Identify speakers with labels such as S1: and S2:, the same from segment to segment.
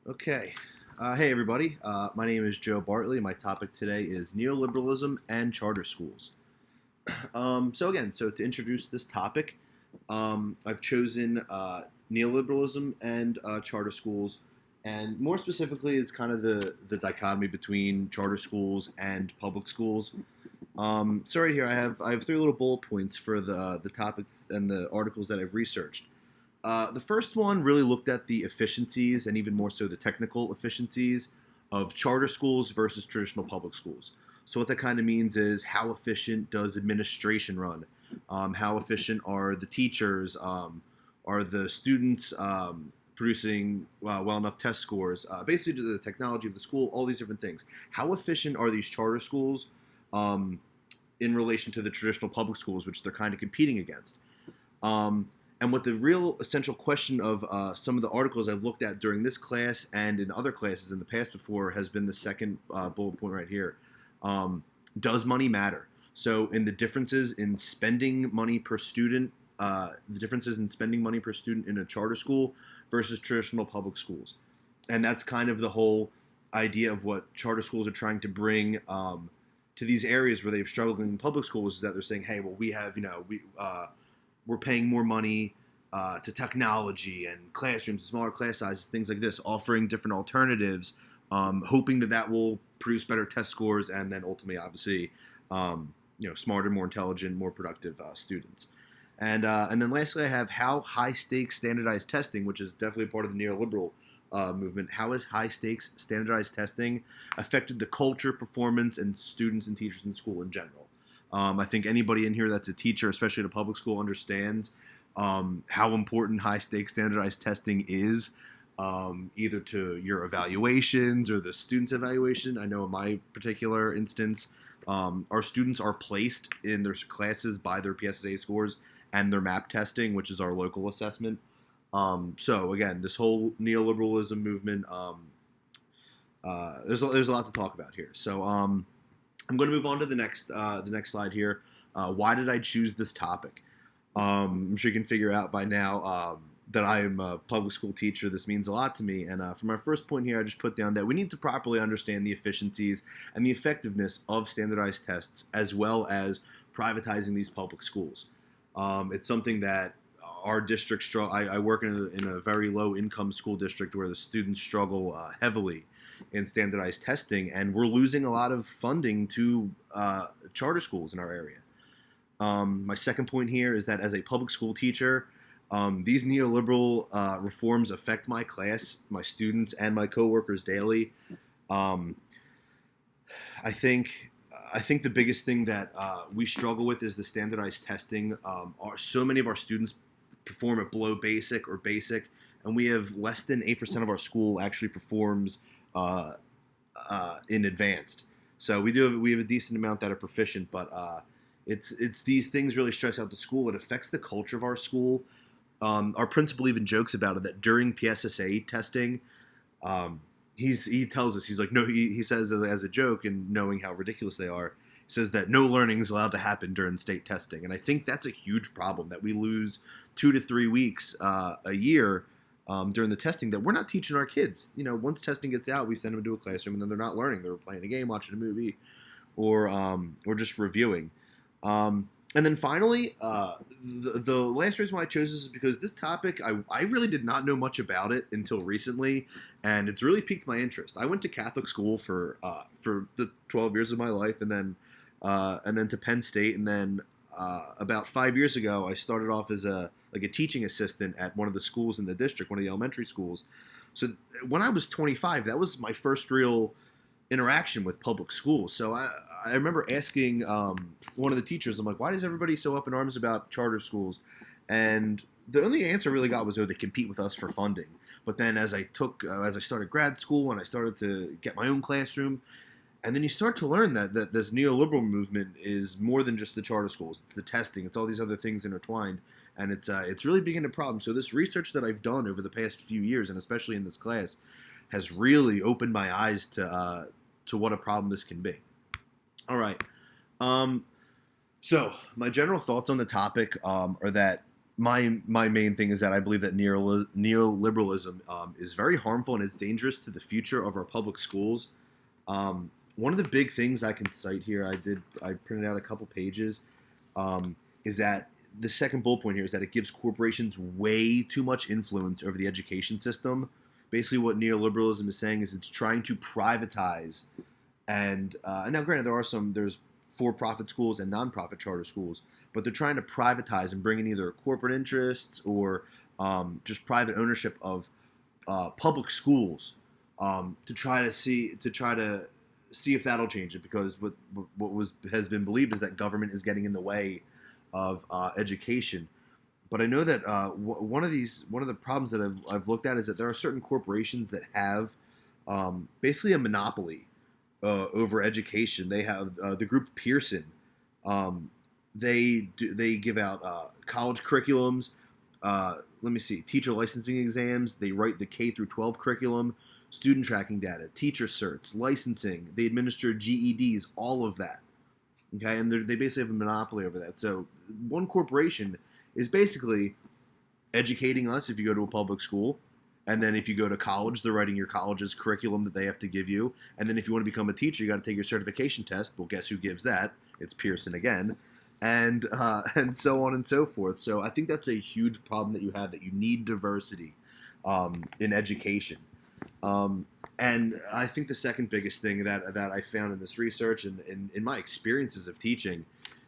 S1: Okay. Hey, everybody. My name is Joe Bartley. My topic today is neoliberalism and charter schools. So to introduce this topic, I've chosen neoliberalism and charter schools, and more specifically, it's kind of the dichotomy between charter schools and public schools. So right here, I have three little bullet points for the topic and the articles that I've researched. The first one really looked at the efficiencies and even more so the technical efficiencies of charter schools versus traditional public schools. So what that kind of means is how efficient does administration run? How efficient are the teachers? Are the students producing well enough test scores? Basically, the technology of the school, all these different things. How efficient are these charter schools in relation to the traditional public schools, which they're kind of competing against? And what the real essential question of some of the articles I've looked at during this class and in other classes in the past before has been the second bullet point right here. Does money matter? So in the differences in spending money per student, the differences in spending money per student in a charter school versus traditional public schools. And that's kind of the whole idea of what charter schools are trying to bring to these areas where they've struggled in public schools, is that they're saying, hey, well, we have, we're paying more money to technology and classrooms, smaller class sizes, things like this, offering different alternatives, hoping that will produce better test scores and then ultimately, obviously, smarter, more intelligent, more productive students. And then lastly, I have how high stakes standardized testing, which is definitely part of the neoliberal movement. How has high stakes standardized testing affected the culture, performance, and students and teachers in school in general? I think anybody in here that's a teacher, especially at a public school, understands how important high-stakes standardized testing is, either to your evaluations or the student's evaluation. I know in my particular instance, our students are placed in their classes by their PSSA scores and their MAP testing, which is our local assessment. So again, this whole neoliberalism movement, there's a lot to talk about here. So I'm going to move on to the next slide here. Why did I choose this topic? I'm sure you can figure out by now that I am a public school teacher. This means a lot to me. And for my first point here, I just put down that we need to properly understand the efficiencies and the effectiveness of standardized tests, as well as privatizing these public schools. It's something that our district I work in a very low income school district where the students struggle heavily in standardized testing, and we're losing a lot of funding to charter schools in our area. My second point here is that as a public school teacher, these neoliberal reforms affect my class, my students, and my coworkers daily. I think the biggest thing that we struggle with is the standardized testing. So many of our students perform at below basic or basic, and we have less than 8% of our school actually performs in advanced. So we have a decent amount that are proficient, but it's these things really stress out the school. It affects the culture of our school. Our principal even jokes about it, that during PSSA testing, he tells us, he's like, no, he says as a joke, and knowing how ridiculous they are, he says that no learning is allowed to happen during state testing. And I think that's a huge problem, that we lose 2 to 3 weeks a year during the testing that we're not teaching our kids. Once testing gets out, we send them to a classroom, and then they're not learning. They're playing a game, watching a movie, or just reviewing. And then finally, the last reason why I chose this is because this topic, I really did not know much about it until recently, and it's really piqued my interest. I went to Catholic school for the 12 years of my life, and then to Penn State, and then about 5 years ago, I started off as a teaching assistant at one of the schools in the district, one of the elementary schools. So when I was 25, that was my first real interaction with public schools. So I remember asking one of the teachers, I'm like, why is everybody so up in arms about charter schools? And the only answer I really got was, oh, they compete with us for funding. But then as I started grad school and I started to get my own classroom, and then you start to learn that this neoliberal movement is more than just the charter schools. It's the testing. It's all these other things intertwined. And it's really beginning to problem. So this research that I've done over the past few years, and especially in this class, has really opened my eyes to what a problem this can be. All right. So my general thoughts on the topic are that my main thing is that I believe that neoliberalism is very harmful and it's dangerous to the future of our public schools. One of the big things I can cite here, I printed out a couple pages, is that the second bullet point here is that it gives corporations way too much influence over the education system. Basically, what neoliberalism is saying is it's trying to privatize, and now granted there's for-profit schools and non-profit charter schools, but they're trying to privatize and bring in either corporate interests or just private ownership of public schools to try to see if that'll change it, because what has been believed is that government is getting in the way of education. But I know that one of the problems that I've looked at is that there are certain corporations that have basically a monopoly over education. They have the group Pearson. They give out college curriculums. Let me see, teacher licensing exams. They write the K through 12 curriculum, student tracking data, teacher certs, licensing. They administer GEDs, all of that. Okay, and they basically have a monopoly over that. So one corporation is basically educating us if you go to a public school. And then if you go to college, they're writing your college's curriculum that they have to give you. And then if you want to become a teacher, you got to take your certification test. Well, guess who gives that? It's Pearson again. And so on and so forth. So I think that's a huge problem that you have, that you need diversity in education. And I think the second biggest thing that I found in this research and in my experiences of teaching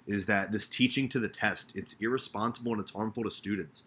S1: is that this teaching to the test, it's irresponsible and it's harmful to students.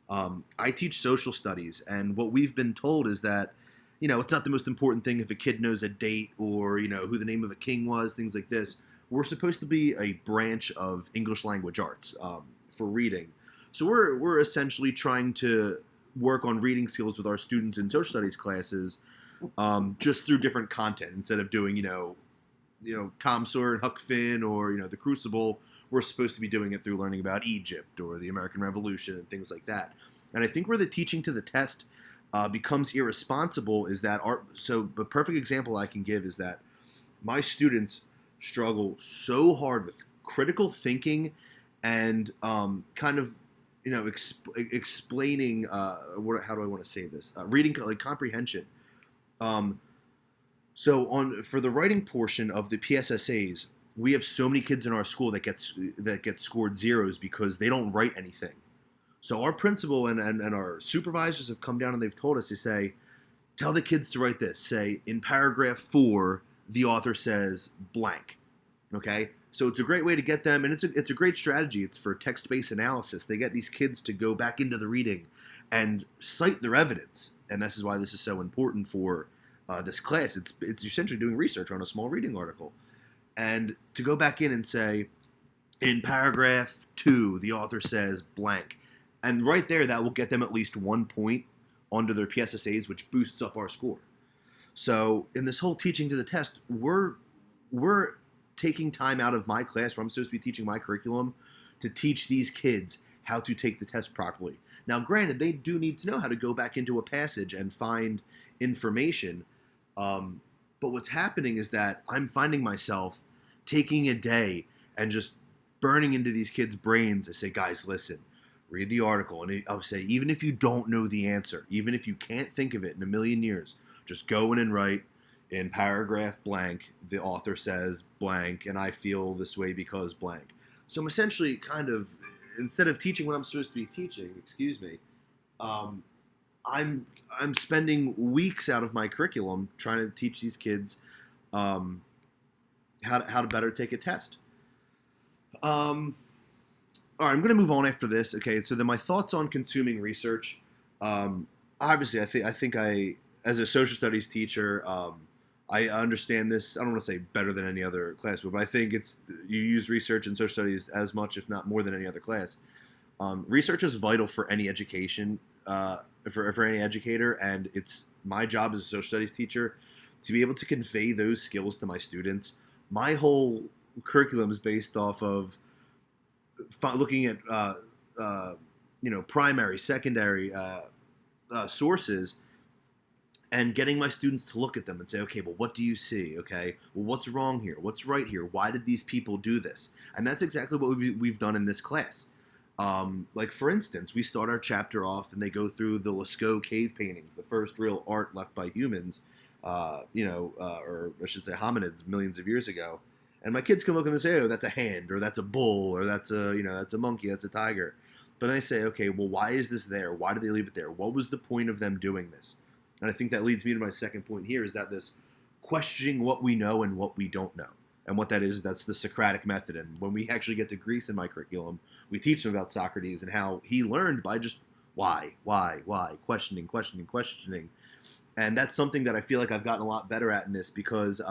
S1: I teach social studies, and what we've been told is that, it's not the most important thing if a kid knows a date or, who the name of a king was, things like this. We're supposed to be a branch of English language arts for reading. So we're essentially trying to work on reading skills with our students in social studies classes just through different content. Instead of doing, Tom Sawyer and Huck Finn or, The Crucible, we're supposed to be doing it through learning about Egypt or the American Revolution and things like that. And I think where the teaching to the test becomes irresponsible is that so the perfect example I can give is that my students struggle so hard with critical thinking and kind of, explaining, how do I want to say this? Reading, like comprehension. So for the writing portion of the PSSAs, we have so many kids in our school that get scored zeros because they don't write anything. So our principal and our supervisors have come down and they've told us, to say, tell the kids to write this. Say, in paragraph 4, the author says blank. Okay? So it's a great way to get them, and it's a great strategy. It's for text-based analysis. They get these kids to go back into the reading and cite their evidence. And this is why this is so important for this class. It's essentially doing research on a small reading article. And to go back in and say, in paragraph 2, the author says blank. And right there, that will get them at least 1 point onto their PSSAs, which boosts up our score. So in this whole teaching to the test, we're taking time out of my class, where I'm supposed to be teaching my curriculum, to teach these kids how to take the test properly. Now, granted, they do need to know how to go back into a passage and find information. But what's happening is that I'm finding myself taking a day and just burning into these kids' brains. I say, guys, listen, read the article. And I'll say, even if you don't know the answer, even if you can't think of it in a million years, just go in and write, in paragraph blank, the author says blank, and I feel this way because blank. So I'm essentially kind of, instead of teaching what I'm supposed to be teaching, I'm spending weeks out of my curriculum trying to teach these kids how to better take a test. All right, I'm going to move on after this. Okay, so then my thoughts on consuming research. Obviously, I think as a social studies teacher, I understand this. I don't want to say better than any other class, but I think you use research in social studies as much, if not more, than any other class. Research is vital for any education, for any educator, and it's my job as a social studies teacher to be able to convey those skills to my students. My whole curriculum is based off of looking at primary, secondary sources, and getting my students to look at them and say, okay, well, what do you see? Okay, well, what's wrong here? What's right here? Why did these people do this? And that's exactly what we've done in this class. Like, for instance, we start our chapter off and they go through the Lascaux cave paintings, the first real art left by humans, or I should say hominids millions of years ago. And my kids can look and say, oh, that's a hand, or that's a bull, or that's a monkey, that's a tiger. But I say, okay, well, why is this there? Why did they leave it there? What was the point of them doing this? And I think that leads me to my second point here, is that this questioning what we know and what we don't know. And what that is, that's the Socratic method. And when we actually get to Greece in my curriculum, we teach them about Socrates and how he learned by just why, questioning. And that's something that I feel like I've gotten a lot better at in this, because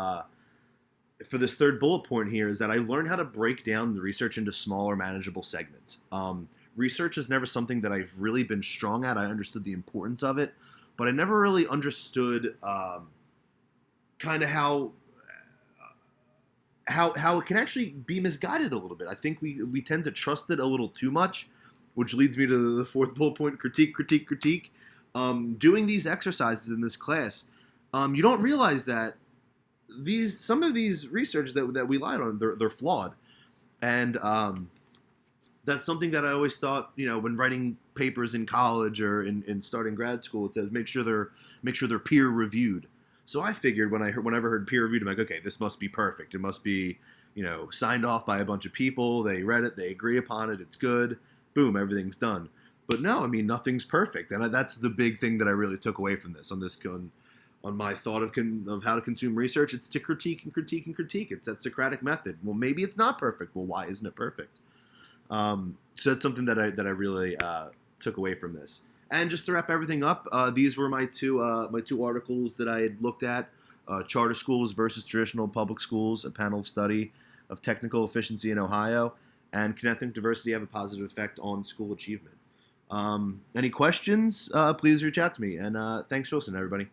S1: for this third bullet point here is that I learned how to break down the research into smaller, manageable segments. Research is never something that I've really been strong at. I understood the importance of it, but I never really understood kind of how it can actually be misguided a little bit. I think we tend to trust it a little too much, which leads me to the fourth bullet point: critique. Doing these exercises in this class, you don't realize that some of these research that we relied on, they're flawed, and that's something that I always thought, when writing papers in college or in starting grad school, it says make sure they're peer reviewed. So I figured whenever I heard peer reviewed, I'm like, okay, this must be perfect. It must be, signed off by a bunch of people. They read it, they agree upon it, it's good. Boom, everything's done. But no, I mean, nothing's perfect, and that's the big thing that I really took away from this on my thought of how to consume research. It's to critique. It's that Socratic method. Well, maybe it's not perfect. Well, why isn't it perfect? So that's something that I really took away from this. And just to wrap everything up, these were my two articles that I had looked at: charter schools versus traditional public schools, a panel of study of technical efficiency in Ohio, and can ethnic diversity have a positive effect on school achievement? Any questions? Please reach out to me. And thanks for listening, everybody.